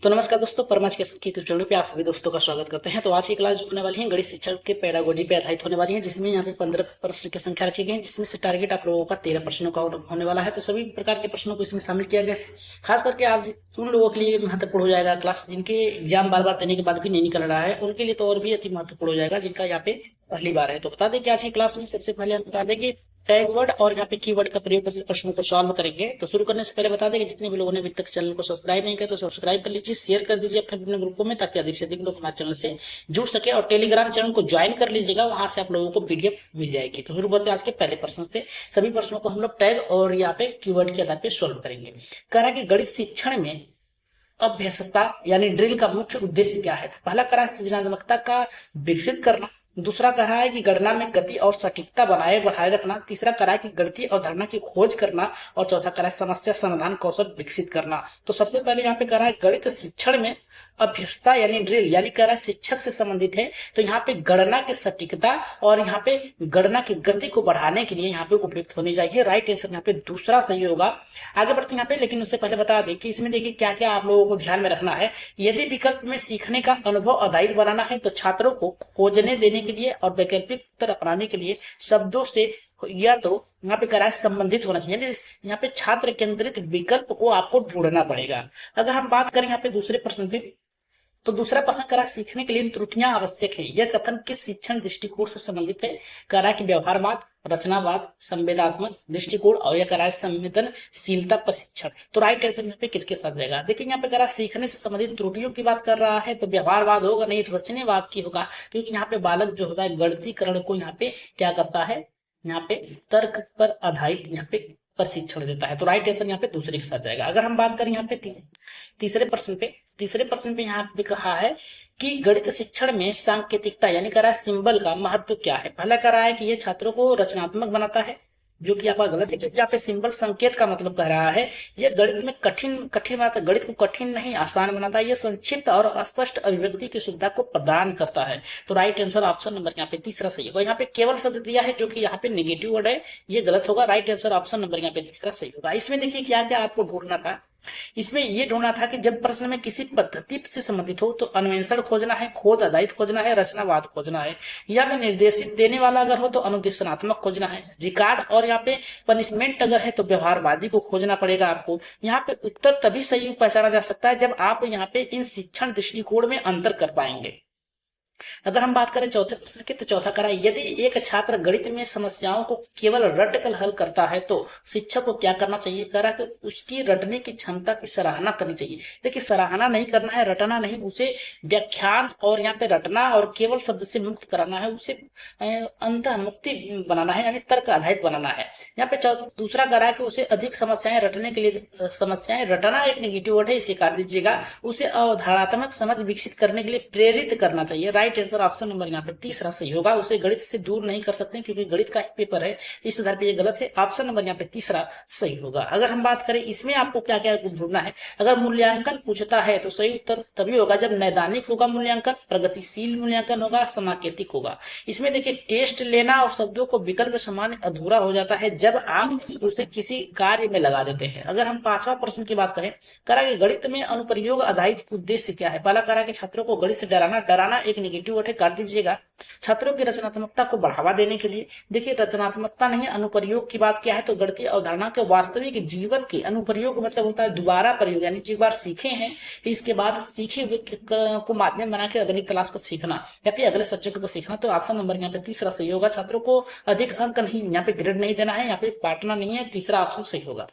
तो नमस्कार दोस्तों, परमाच के यूट्यूब चैनल पे आप सभी दोस्तों का स्वागत करते हैं। तो आज की क्लास जो होने वाली है गणित शिक्षण के पेडागोजी पे आधारित होने वाली है, जिसमें यहाँ पे 15 प्रश्न की संख्या रखी गई है, जिसमें से टारगेट आप लोगों का 13 प्रश्नों का होने वाला है। तो सभी प्रकार के प्रश्नों को इसमें शामिल किया गया है। खास करके आज उन लोगों के लिए महत्वपूर्ण हो जाएगा क्लास जिनके एग्जाम बार बार देने के बाद भी नहीं निकल रहा है, उनके लिए तो और भी अति महत्वपूर्ण हो जाएगा जिनका यहाँ पे पहली बार है। तो बता दें कि आज की क्लास में सबसे पहले हम बता दें कि टैग वर्ड और यहाँ पे कीवर्ड का प्रयोग करके प्रश्नों को सॉल्व करेंगे। तो शुरू करने से पहले बता दें कि जितने भी लोगों ने अभी तक चैनल को सब्सक्राइब नहीं किया तो सब्सक्राइब कर लीजिए, शेयर कर दीजिए अपने अपने ग्रुपों में, ताकि अधिक से अधिक लोग हमारे चैनल से जुड़ सके। और टेलीग्राम चैनल को ज्वाइन कर लीजिएगा, वहां से आप लोगों को पीडीएफ मिल जाएगी। तो शुरू करते हैं आज के पहले प्रश्न से। सभी प्रश्नों को हम लोग टैग और यहाँ पे कीवर्ड के आधार पर सोल्व करेंगे। कह रहा है कि गणित शिक्षण में अभ्यासता यानी ड्रिल का मुख्य उद्देश्य क्या है। तो पहला कह रहा है सृजनात्मकता का विकसित करना, दूसरा कह रहा है कि गणना में गति और सटीकता बढ़ाए रखना, तीसरा कह रहा है कि गणितीय अवधारणा की खोज करना, और चौथा कह रहा है समस्या समाधान कौशल विकसित करना। तो सबसे पहले यहाँ पे कह रहा है गणित शिक्षण में अभ्यसता यानी ड्रिल, यानी कह रहा है शिक्षक से संबंधित है। तो यहाँ पे गणना की सटीकता और यहाँ पे गणना की गति को बढ़ाने के लिए यहाँ पे उपयुक्त होनी चाहिए। राइट आंसर यहाँ पे दूसरा सही होगा। आगे बढ़ते हैं यहाँ पे, लेकिन उससे पहले बता दें कि इसमें देखिए क्या क्या आप लोगों को ध्यान में रखना है। यदि विकल्प में सीखने का अनुभव आधारित बनाना है तो छात्रों को खोजने देने के लिए और वैकल्पिक उत्तर अपनाने के लिए शब्दों से या तो यहाँ पे करा संबंधित होना चाहिए, यानी यहाँ पे छात्र केंद्रित विकल्प को आपको ढूंढना पड़ेगा। अगर हम बात करें यहाँ पे दूसरे प्रश्न पे, तो दूसरा प्रश्न करा सीखने के लिए त्रुटियां आवश्यक है। यह कथन किस शिक्षण दृष्टिकोण से संबंधित है। करा कि व्यवहारवाद, रचनावाद, संवेदनात्मक दृष्टिकोण, और यह करा संवेदनशीलता परीक्षण। तो राइट आंसर यहाँ पे किसके साथ जाएगा। देखिए यहाँ पे करा सीखने से संबंधित त्रुटियों की बात कर रहा है तो व्यवहारवाद होगा, नहीं रचनावाद की होगा, क्योंकि यहाँ पे बालक जो होता है गणितीकरण को यहाँ पे क्या करता है, यहाँ पे तर्क पर आधारित यहाँ पे प्रशिक्षण देता है। तो राइट आंसर यहाँ पे दूसरे के साथ जाएगा। अगर हम बात करें यहाँ पे तीसरे प्रश्न पे यहाँ पे कहा है कि गणित शिक्षण में सांकेतिकता यानी कह रहा है सिंबल का महत्व क्या है। पहला कह रहा है कि ये छात्रों को रचनात्मक बनाता है, जो कि आपका गलत है, क्योंकि यहाँ पे सिंबल संकेत का मतलब कह रहा है ये गणित में कठिन बनाता है, गणित को कठिन नहीं आसान बनाता है। ये संक्षिप्त और स्पष्ट अभिव्यक्ति की सुविधा को प्रदान करता है। तो राइट आंसर ऑप्शन नंबर यहाँ पे तीसरा सही होगा। यहाँ पे केवल शब्द दिया है जो कि यहाँ पे नेगेटिव वर्ड है, ये गलत होगा। राइट आंसर ऑप्शन नंबर यहाँ पे तीसरा सही होगा। इसमें देखिए क्या क्या आपको ढूंढना था। इसमें ये ढूंढना था कि जब प्रश्न में किसी पद्धति से संबंधित हो तो अन्वेषण खोजना है, खोज आधारित खोजना है, रचनावाद खोजना है, या फिर निर्देशित देने वाला अगर हो तो अनुदेशनात्मक खोजना है, रिकॉर्ड और यहाँ पे पनिशमेंट अगर है तो व्यवहारवादी को खोजना पड़ेगा आपको। यहाँ पे उत्तर तभी सही पहचाना जा सकता है जब आप यहाँ पे इन शिक्षण दृष्टिकोण में अंतर कर पाएंगे। अगर हम बात करें चौथे प्रश्न की, तो चौथा करा यदि एक छात्र गणित में समस्याओं को केवल रटकर हल करता है तो शिक्षक को क्या करना चाहिए। करा कि उसकी रटने की क्षमता की सराहना करनी चाहिए। देखिए सराहना नहीं करना है, रटना नहीं, उसे व्याख्यान और यहाँ पे रटना और केवल शब्द से मुक्त कराना है, उसे अंतः मुक्ति बनाना है, यानी तर्क आधारित बनाना है। यहाँ पे दूसरा करा कि उसे अधिक समस्याएं रटने के लिए, समस्याएं रटना एक नेगेटिव वर्ड है, इसे काट दीजिएगा, उसे अवधारणात्मक समझ विकसित करने के लिए प्रेरित करना चाहिए। राइट आंसर ऑप्शन नंबर यहाँ पे तीसरा सही होगा। उसे गणित से दूर नहीं कर सकते क्योंकि गणित का पेपर है, इस आधार पे ये गलत है। ऑप्शन नंबर यहाँ पे तीसरा सही होगा। अगर हम बात करें इसमें आपको क्या क्या ढूंढना है। अगर मूल्यांकन पूछता है तो सही उत्तर तभी होगा जब नैदानिक होगा मूल्यांकन, प्रगतिशील मूल्यांकन होगा, समाकेतिक होगा। इसमें देखिए टेस्ट लेना और शब्दों को विकल्प समान अधूरा हो जाता है जब आप उसे किसी कार्य में लगा देते हैं। अगर हम पांचवा प्रश्न की बात करें, करा कि गणित में अनुप्रयोग आधारित उद्देश्य क्या है। पहला करा कि छात्रों को गणित से डराना एक नेगेटिव वर्ड है, काट दीजिएगा। छात्रों की रचनात्मकता को बढ़ावा देने के लिए, देखिए रचनात्मकता नहीं अनुप्रयोग की बात क्या है, तो गणितीय अवधारणा के वास्तविक जीवन के अनुप्रयोग मतलब होता है दोबारा प्रयोग, यानी एक बार सीखे हैं फिर इसके बाद सीखे हुए को माध्यम बना के अगली क्लास को सीखना या फिर अगले सब्जेक्ट को सीखना। तो ऑप्शन नंबर यहाँ पे तीसरा सही होगा। छात्रों को अधिक अंक नहीं, यहाँ पे ग्रेड नहीं देना है, यहाँ पे बांटना नहीं है, तीसरा ऑप्शन सही होगा।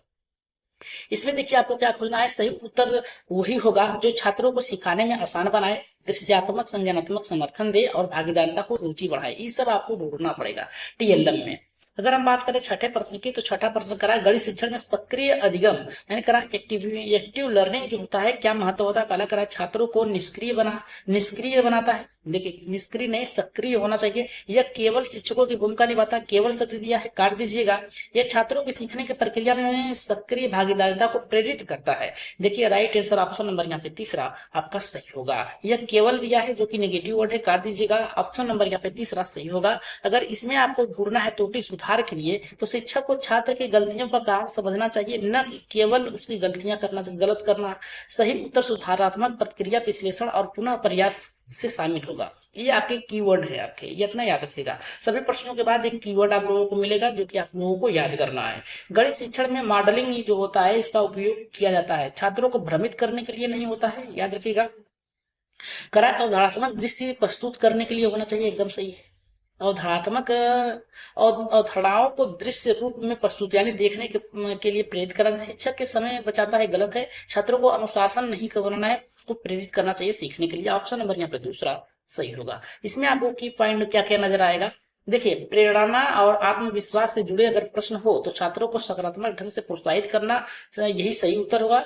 इसमें देखिए आपको क्या खोजना है, सही उत्तर वही होगा जो छात्रों को सिखाने में आसान बनाए, दृश्यात्मक संज्ञानात्मक समर्थन दे और भागीदारिता को रुचि बढ़ाए। ये सब आपको ढूंढना पड़ेगा टीएलएम में। अगर हम बात करें छठे प्रश्न की, तो छठा प्रश्न करा गणित शिक्षण में सक्रिय अधिगम यानी करा एक्टिव लर्निंग जो होता है क्या महत्व होता है। पहला करा छात्रों को निष्क्रिय बनाता है, देखिए निष्क्रिय नहीं सक्रिय होना चाहिए। यह केवल शिक्षकों की भूमिका निभाता, केवल सत्य दिया है काट दीजिएगा। यह छात्रों की सीखने की प्रक्रिया में सक्रिय भागीदारिता को प्रेरित करता है। देखिए राइट आंसर ऑप्शन नंबर यहाँ पे तीसरा आपका सही होगा। यह केवल दिया है जो कि नेगेटिव वर्ड है, काट दीजिएगा। ऑप्शन नंबर यहाँ पे तीसरा सही होगा। अगर इसमें आपको ढूंढना है त्रुटि सुधार के लिए तो शिक्षक को छात्र की गलतियों का कारण समझना चाहिए, न कि केवल उसकी गलतियां करना, गलत करना। सही उत्तर सुधारात्मक प्रक्रिया विश्लेषण और पुनः प्रयास से शामिल होगा। ये आपके कीवर्ड है, आपके ये इतना याद रखिएगा। सभी प्रश्नों के बाद एक कीवर्ड आप लोगों को मिलेगा जो कि आप लोगों को याद करना है। गणित शिक्षण में मॉडलिंग जो होता है इसका उपयोग किया जाता है, छात्रों को भ्रमित करने के लिए नहीं होता है, याद रखिएगा। करा अवधारणात्मक दृश्य प्रस्तुत करने के लिए होना चाहिए, एकदम सही है। अवधारणात्मक अवधारणाओं को दृश्य रूप में प्रस्तुत यानी देखने के लिए प्रेरित करना। शिक्षक के समय बचाता है, गलत है। छात्रों को अनुशासन नहीं करना है, उसको प्रेरित करना चाहिए सीखने के लिए। ऑप्शन नंबर यहाँ पे दूसरा सही होगा। इसमें आपको की पॉइंट क्या क्या नजर आएगा। देखिए प्रेरणा और आत्मविश्वास से जुड़े अगर प्रश्न हो तो छात्रों को सकारात्मक ढंग से प्रोत्साहित करना यही सही उत्तर होगा।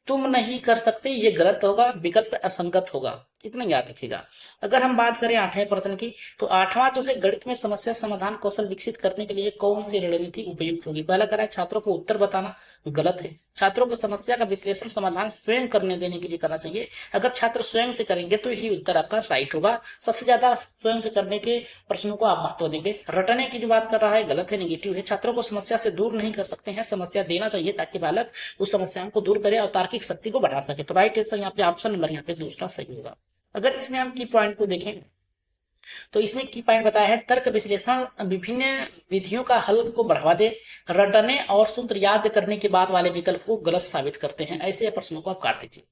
तुम नहीं कर सकते ये गलत होगा, विकल्प असंगत होगा, इतना याद रखिएगा। अगर हम बात करें 8वें प्रश्न की तो 8वां जो है गणित में समस्या समाधान कौशल विकसित करने के लिए कौन सी रणनीति उपयुक्त होगी। पहला करा है छात्रों को उत्तर बताना, गलत है। छात्रों को समस्या का विश्लेषण समाधान स्वयं करने देने के लिए करना चाहिए। अगर छात्र स्वयं से करेंगे तो यही उत्तर आपका राइट होगा। सबसे ज्यादा स्वयं से करने के प्रश्नों को आप महत्व देंगे। रटने की जो बात कर रहा है गलत है, नेगेटिव है। छात्रों को समस्या से दूर नहीं कर सकते हैं, समस्या देना चाहिए ताकि बालक उस समस्याओं को दूर करे और तार्किक शक्ति को बढ़ा सके। तो राइट आंसर यहाँ पे ऑप्शन नंबर यहाँ पे दूसरा सही होगा। अगर इसमें हम की पॉइंट को देखें तो इसमें की पॉइंट बताया है तर्क विश्लेषण विभिन्न विधियों का हल को बढ़ावा दे, रटने और सूत्र याद करने के बाद वाले विकल्प को गलत साबित करते हैं। ऐसे प्रश्नों को आप काट दीजिए।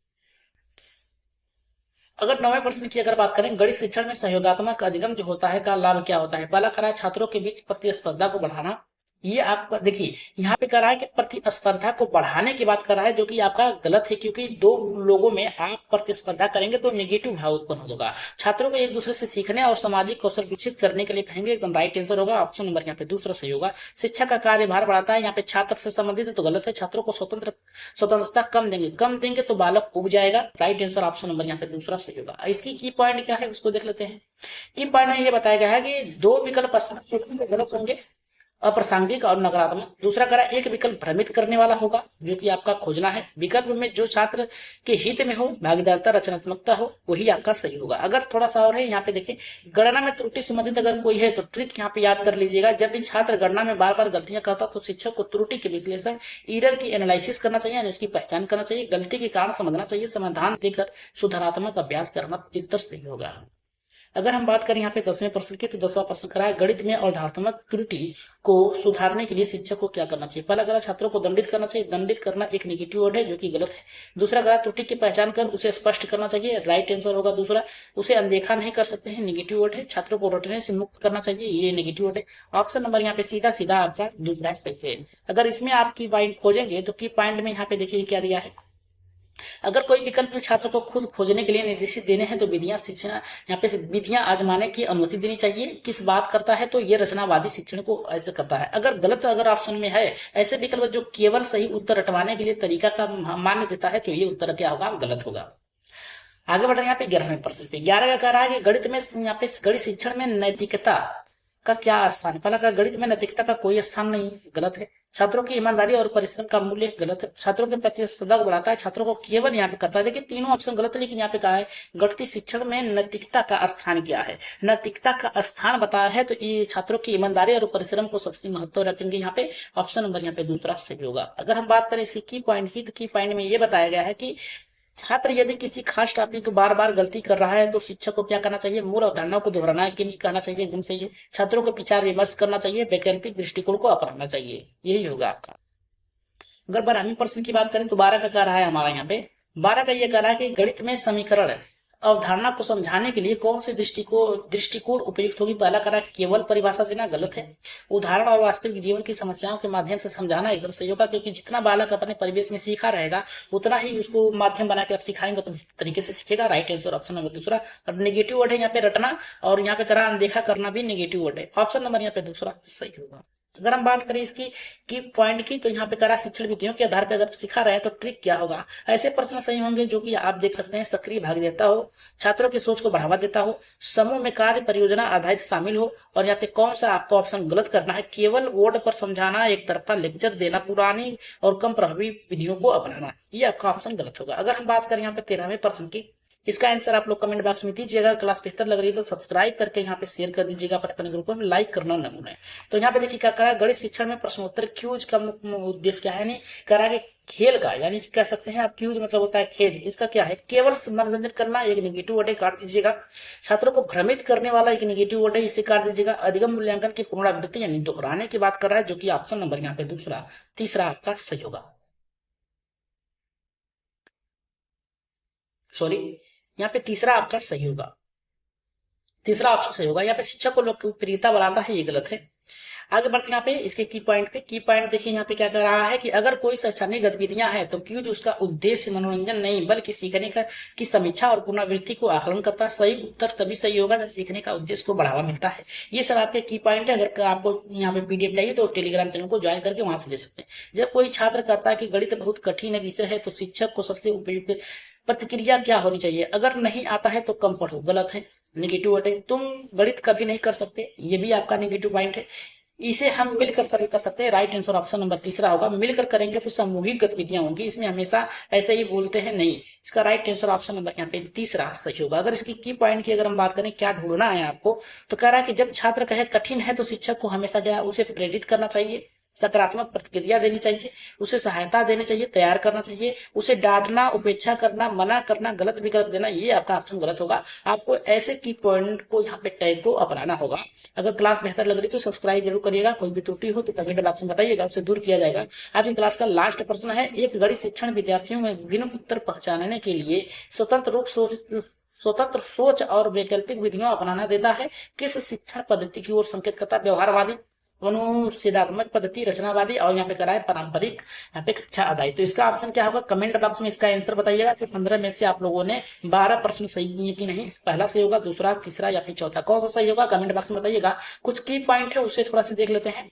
अगर 9वें प्रश्न की अगर बात करें गणित शिक्षण में सहयोगात्मक अधिगम जो होता है का लाभ क्या होता है। पहला करा है छात्रों के बीच प्रतिस्पर्धा को बढ़ाना। ये आपका देखिए यहाँ पे करा है कि प्रतिस्पर्धा को बढ़ाने की बात कर रहा है जो कि आपका गलत है, क्योंकि दो लोगों में आप प्रतिस्पर्धा करेंगे तो नेगेटिव भाव उत्पन्न होगा। छात्रों को एक दूसरे से सीखने और सामाजिक कौशल विकसित करने के लिए कहेंगे, एकदम राइट आंसर होगा। ऑप्शन नंबर यहाँ पे दूसरा सही होगा। शिक्षा का कार्यभार बढ़ाता है, यहाँ पे छात्र से संबंधित है तो गलत है। छात्रों को स्वतंत्रता कम देंगे तो बालक उब जाएगा। राइट आंसर ऑप्शन नंबर यहाँ पे दूसरा सही होगा। इसकी की पॉइंट क्या है उसको देख लेते हैं। की पॉइंट में ये बताया गया है कि दो विकल्प गलत होंगे, अप्रासंगिक और नकारात्मक। दूसरा करा एक विकल्प भ्रमित करने वाला होगा जो कि आपका खोजना है। विकल्प में जो छात्र के हित में हो, भागीदारिता, रचनात्मकता हो, वही आपका सही होगा। अगर थोड़ा सा और है यहाँ पे देखें, गणना में त्रुटि संबंधित अगर कोई है तो ट्रिक यहाँ पे याद कर लीजिएगा। जब भी छात्र गणना में बार बार गलतियां करता तो शिक्षक को त्रुटि के विश्लेषण, एरर की एनालिसिस करना चाहिए, उसकी पहचान करना चाहिए, गलती के कारण समझना चाहिए, समाधान देकर सुधारात्मक अभ्यास करना उत्तर सही होगा। अगर हम बात करें यहाँ पे 10वें प्रश्न की तो 10वां प्रश्न करा है गणित में अवधारणात्मक त्रुटि को सुधारने के लिए शिक्षक को क्या करना चाहिए। पहला करा छात्रों को दंडित करना चाहिए। दंडित करना एक नेगेटिव वर्ड है जो कि गलत है। दूसरा करा त्रुटि की पहचान कर उसे स्पष्ट करना चाहिए, राइट आंसर होगा दूसरा। उसे अनदेखा नहीं कर सकते हैं, नेगेटिव वर्ड है। छात्रों को रटने से मुक्त करना चाहिए, ये नेगेटिव वर्ड है। ऑप्शन नंबर यहाँ पे सीधा सीधा आपका दूसरा सही है। अगर इसमें आपकी पॉइंट खोजेंगे तो की पॉइंट में यहाँ पे देखिए क्या दिया है। अगर कोई विकल्प में छात्र को खुद खोजने के लिए निर्देशित देने हैं तो विधियां शिक्षण यहाँ पे विधियां आजमाने की अनुमति देनी चाहिए। किस बात करता है तो ये रचनावादी शिक्षण को ऐसे करता है। अगर गलत अगर ऑप्शन में है ऐसे विकल्प जो केवल सही उत्तर रटवाने के लिए तरीका का मान्य देता है तो ये उत्तर क्या होगा, गलत होगा। आगे बढ़ रहे हैं यहाँ पे 11वें प्रश्न पे। 11 का कह रहा है कि गणित में यहाँ पे गणित शिक्षण में नैतिकता का क्या स्थान है। पहला का गणित में नैतिकता का कोई स्थान नहीं, गलत है। छात्रों की ईमानदारी और परिश्रम का मूल्य, गलत है। छात्रों के प्रतिस्पर्धा को बढ़ाता है, छात्रों को केवल यहाँ पे करता है। देखिए तीनों ऑप्शन गलत है, लेकिन यहाँ पे कहा है गणित शिक्षण में नैतिकता का स्थान क्या है। नैतिकता का स्थान बताया है तो ये छात्रों की ईमानदारी और परिश्रम को सबसे महत्व रखेंगे यहाँ पे। ऑप्शन नंबर यहाँ पे दूसरा सही होगा। अगर हम बात करें इसकी की पॉइंट की तो की पॉइंट में ये बताया गया है कि छात्र यदि किसी खास टॉपिक को बार बार गलती कर रहा है तो शिक्षक को क्या करना चाहिए, मूल अवधारणाओं को दोहराना के लिए कहना चाहिए, एकदम सही है। छात्रों को विचार विमर्श करना चाहिए, वैकल्पिक दृष्टिकोण को अपनाना चाहिए, यही होगा आपका। अगर 12वें प्रश्न की बात करें तो 12 का कह रहा है हमारा यहाँ पे 12 का ये कह रहा है कि गणित में समीकरण अवधारणा को समझाने के लिए कौन से दृष्टिकोण उपयुक्त होगी। पहला करा केवल परिभाषा देना, गलत है। उदाहरण और वास्तविक जीवन की समस्याओं के माध्यम से समझाना, एकदम सही होगा, क्योंकि जितना बालक अपने परिवेश में सीखा रहेगा उतना ही उसको माध्यम बना के आप सिखाएंगे तो तरीके से सीखेगा। राइट आंसर ऑप्शन नंबर दूसरा। और नेगेटिव वर्ड है यहाँ पे रटना, और यहाँ पे करा अनदेखा करना भी नेगेटिव वर्ड है। ऑप्शन नंबर यहाँ पे दूसरा सही होगा। अगर हम बात करें इसकी की पॉइंट की, तो यहाँ पे करा शिक्षण विधियों के आधार पर अगर सिखा रहा है तो ट्रिक क्या होगा। ऐसे प्रश्न सही होंगे जो कि आप देख सकते हैं सक्रिय भाग देता हो, छात्रों की सोच को बढ़ावा देता हो, समूह में कार्य परियोजना आधारित शामिल हो, और यहाँ पे कौन सा आपको ऑप्शन गलत करना है, केवल बोर्ड पर समझाना, एक तरफा लेक्चर देना, पुरानी और कम प्रभावी विधियों को अपनाना, ये आपका ऑप्शन गलत होगा। अगर हम बात करें यहाँ पे 13वें प्रश्न की, इसका आंसर आप लोग कमेंट बॉक्स में दीजिएगा। क्लास बेहतर लग रही है तो सब्सक्राइब करके यहाँ पे शेयर कर दीजिएगा, अपने ग्रुप में लाइक करना न भूलें। तो यहाँ पे देखिए क्या करा, गणित शिक्षण में प्रश्नोत्तर क्यूज का उद्देश्य क्या है, नहीं करा के खेल का, यानी कह सकते हैं आप क्यूज मतलब होता है खेल, इसका क्या है, केवल मनोरंजन करना, एक नेगेटिव वर्ड काट दीजिएगा। छात्रों को भ्रमित करने वाला एक नेगेटिव वर्ड है, इसे काट दीजिएगा। अधिगम मूल्यांकन की पुनरावृत्ति यानी दोहराने की बात कर रहा है, जो कि ऑप्शन नंबर यहाँ पे तीसरा आपका सही होगा। सॉरी, यहाँ पे तीसरा आपका सही होगा, तीसरा ऑप्शन सही होगा। यहाँ पे शिक्षक को लोकप्रियता बढ़ाता है, ये गलत है। आगे बढ़ते हैं यहाँ पे इसके की पॉइंट पे। की पॉइंट देखिए यहाँ पे क्या कर रहा है कि अगर कोई शैक्षणिक गतिविधियां हैं तो क्यूज उसका उद्देश्य मनोरंजन नहीं बल्कि सीखने का की समीक्षा और पुनरावृत्ति को आकलन करता है। सही उत्तर तभी सही होगा जब सीखने का उद्देश्य को बढ़ावा मिलता है। ये सब आपके की पॉइंट है। अगर आपको यहाँ पे पीडीएफ चाहिए तो टेलीग्राम चैनल को ज्वाइन करके वहां से ले सकते हैं। जब कोई छात्र कहता है कि गणित बहुत कठिन विषय है तो शिक्षक को सबसे उपयुक्त प्रतिक्रिया क्या होनी चाहिए, अगर नहीं आता है तो कम पढ़ो, गलत है, नेगेटिव है, तुम गणित कभी नहीं कर सकते, ये भी आपका नेगेटिव पॉइंट है। इसे हम मिलकर सभी कर सकते हैं, राइट आंसर ऑप्शन नंबर तीसरा होगा। मिलकर करेंगे तो सामूहिक गतिविधियां होंगी, इसमें हमेशा ऐसे ही बोलते हैं नहीं, इसका राइट आंसर ऑप्शन नंबर यहाँ पे तीसरा सही होगा। अगर इसकी की पॉइंट की अगर हम बात करें क्या ढूंढना है आपको, तो कह रहा है कि जब छात्र कहे कठिन है तो शिक्षक को हमेशा क्या उसे प्रेरित करना चाहिए, सकारात्मक प्रतिक्रिया देनी चाहिए, उसे सहायता देनी चाहिए, तैयार करना चाहिए, उसे डांटना, उपेक्षा करना, मना करना, गलत विकल्प देना, ये आपका ऑप्शन गलत होगा। आपको ऐसे की पॉइंट को यहाँ पे टैग को अपनाना होगा। अगर क्लास बेहतर लग रही तो सब्सक्राइब जरूर करिएगा, कोई भी त्रुटि हो तो कमेंट बॉक्स में बताइएगा, उसे दूर किया जाएगा। आज की क्लास का लास्ट प्रश्न है, एक गणित शिक्षण विद्यार्थियों में विभिन्न उत्तर पहचानने के लिए स्वतंत्र सोच और वैकल्पिक विधियों अपनाना देता है, किस शिक्षा पद्धति की ओर संकेत करता है, व्यवहारवादी, अनुच्छेदात्मक पद्धति, रचनावादी, और यहाँ पे करा है पारंपरिक, यहाँ पे कक्षा आधारित। तो इसका ऑप्शन क्या होगा, कमेंट बॉक्स में इसका आंसर बताइएगा कि 15 में से आप लोगों ने 12 प्रश्न सही किए कि नहीं, पहला सही होगा, दूसरा, तीसरा या फिर चौथा, कौन सा सही होगा कमेंट बॉक्स में बताइएगा। कुछ की पॉइंट है उसे थोड़ा सा देख लेते हैं।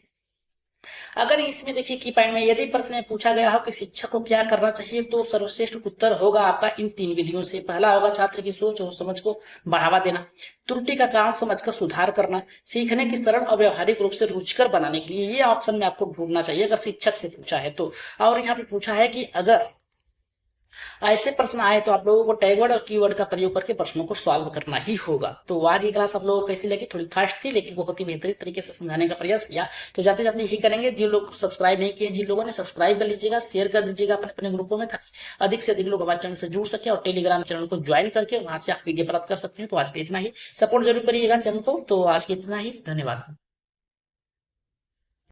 अगर इसमें देखिए की पॉइंट में यदि प्रश्न पूछा गया हो कि शिक्षक को क्या करना चाहिए, तो सर्वश्रेष्ठ उत्तर होगा आपका इन 3 विधियों से। पहला होगा छात्र की सोच और समझ को बढ़ावा देना, त्रुटि का कारण समझकर सुधार करना, सीखने की सरल और व्यवहारिक रूप से रुचिकर बनाने के लिए, ये ऑप्शन में आपको ढूंढना चाहिए अगर शिक्षक से पूछा है तो। और यहाँ पे पूछा है कि अगर ऐसे प्रश्न आए तो आप लोगों को टैगवर्ड और कीवर्ड का प्रयोग करके प्रश्नों को सॉल्व करना ही होगा। तो आज की क्लास आप लोगों को कैसी लगी, थोड़ी फास्ट थी लेकिन बहुत ही बेहतरीन तरीके से समझाने का प्रयास किया। तो जाते जाते यही करेंगे, जिन लोग सब्सक्राइब नहीं किए, जिन लोगों ने सब्सक्राइब कर लीजिएगा, शेयर कर दीजिएगा अपने अपने ग्रुपों में, ताकि अधिक से अधिक लोग हमारे चैनल से जुड़ सके, और टेलीग्राम चैनल को ज्वाइन करके वहां से आप पीडीएफ प्राप्त कर सकते हैं। तो आज के इतना ही, सपोर्ट जरूर करिएगा चैनल को। तो आज के इतना ही, धन्यवाद।